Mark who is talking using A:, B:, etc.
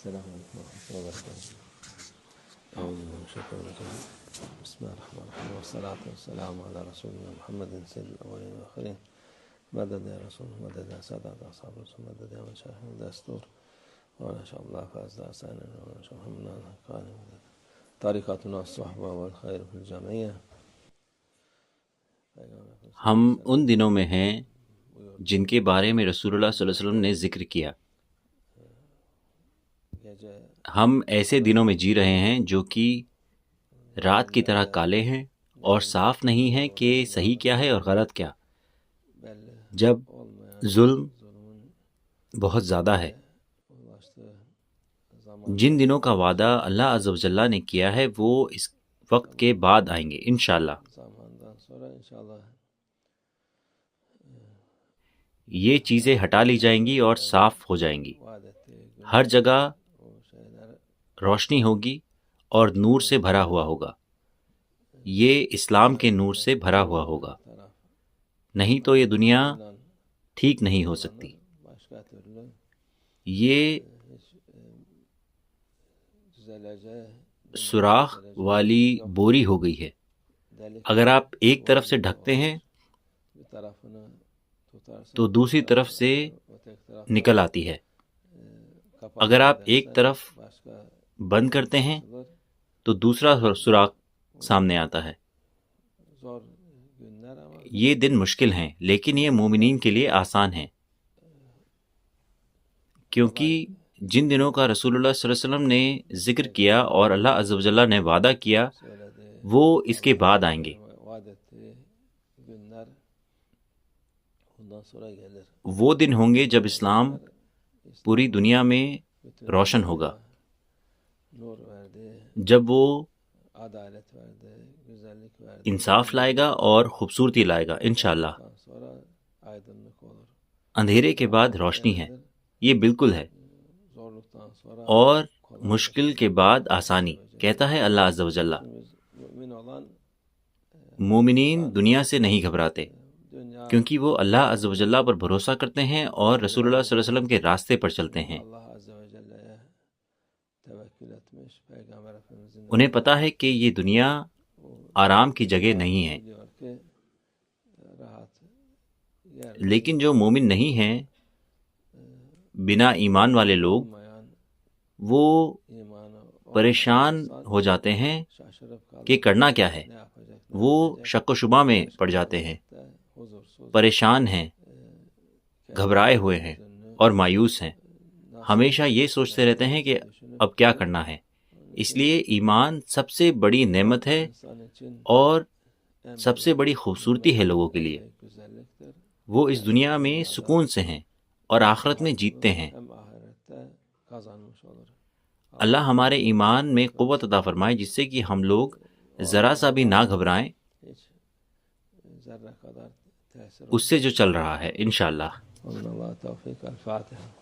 A: السلام علیکم ورحمۃ اللہ وبرکاتہ. اعوذ باللہ من الشیطان الرجیم. بسم اللہ الرحمن الرحیم والصلاۃ والسلام علی رسولنا محمد سید الاولین والآخرین. مدد یا رسول مدد یا سادات اصحاب رسول مدد یا مشاہد دستور وانا شاء اللہ فاز حسین وانا شاء اللہ قال طریقتنا الصحبہ والخیر فی الجمعیہ.
B: ہم ان دنوں میں ہیں جن کے بارے میں رسول اللہ صلی اللہ علیہ وسلم نے ذکر کیا. ہم ایسے دنوں میں جی رہے ہیں جو کہ رات کی طرح کالے ہیں اور صاف نہیں ہیں کہ صحیح کیا ہے اور غلط کیا. جب ظلم بہت زیادہ ہے. جن دنوں کا وعدہ اللہ عز و جل نے کیا ہے وہ اس وقت کے بعد آئیں گے انشاءاللہ. یہ چیزیں ہٹا لی جائیں گی اور صاف ہو جائیں گی. ہر جگہ روشنی ہوگی اور نور سے بھرا ہوا ہوگا. یہ اسلام کے نور سے بھرا ہوا ہوگا, نہیں تو یہ دنیا ٹھیک نہیں ہو سکتی. یہ سوراخ والی بوری ہو گئی ہے. اگر آپ ایک طرف سے ڈھکتے ہیں تو دوسری طرف سے نکل آتی ہے. اگر آپ ایک طرف بند کرتے ہیں تو دوسرا سوراخ سامنے آتا ہے. یہ دن مشکل ہیں لیکن یہ مومنین کے لیے آسان ہیں, کیونکہ جن دنوں کا رسول اللہ صلی اللہ علیہ وسلم نے ذکر کیا اور اللہ عز و جل نے وعدہ کیا وہ اس کے بعد آئیں گے. وہ دن ہوں گے جب اسلام پوری دنیا میں روشن ہوگا, جب وہ انصاف لائے گا اور خوبصورتی لائے گا انشاءاللہ. اندھیرے کے بعد روشنی ہے, یہ بالکل ہے, اور مشکل کے بعد آسانی, کہتا ہے اللہ عز و جل. مومنین دنیا سے نہیں گھبراتے کیونکہ وہ اللہ عز و جل پر بھروسہ کرتے ہیں اور رسول اللہ صلی اللہ علیہ وسلم کے راستے پر چلتے ہیں. انہیں پتا ہے کہ یہ دنیا آرام کی جگہ نہیں ہے. لیکن جو مومن نہیں ہیں, بنا ایمان والے لوگ, وہ پریشان ہو جاتے ہیں کہ کرنا کیا ہے. وہ شک و شبہ میں پڑ جاتے ہیں, پریشان ہیں, گھبرائے ہوئے ہیں اور مایوس ہیں. ہمیشہ یہ سوچتے رہتے ہیں کہ اب کیا کرنا ہے. اس لیے ایمان سب سے بڑی نعمت ہے اور سب سے بڑی خوبصورتی ہے لوگوں کے لیے. وہ اس دنیا میں سکون سے ہیں اور آخرت میں جیتتے ہیں. اللہ ہمارے ایمان میں قوت عطا فرمائے جس سے کہ ہم لوگ ذرا سا بھی نہ گھبرائیں اس سے جو چل رہا ہے انشاءاللہ.
A: اللہ توفیق. الفاتحہ.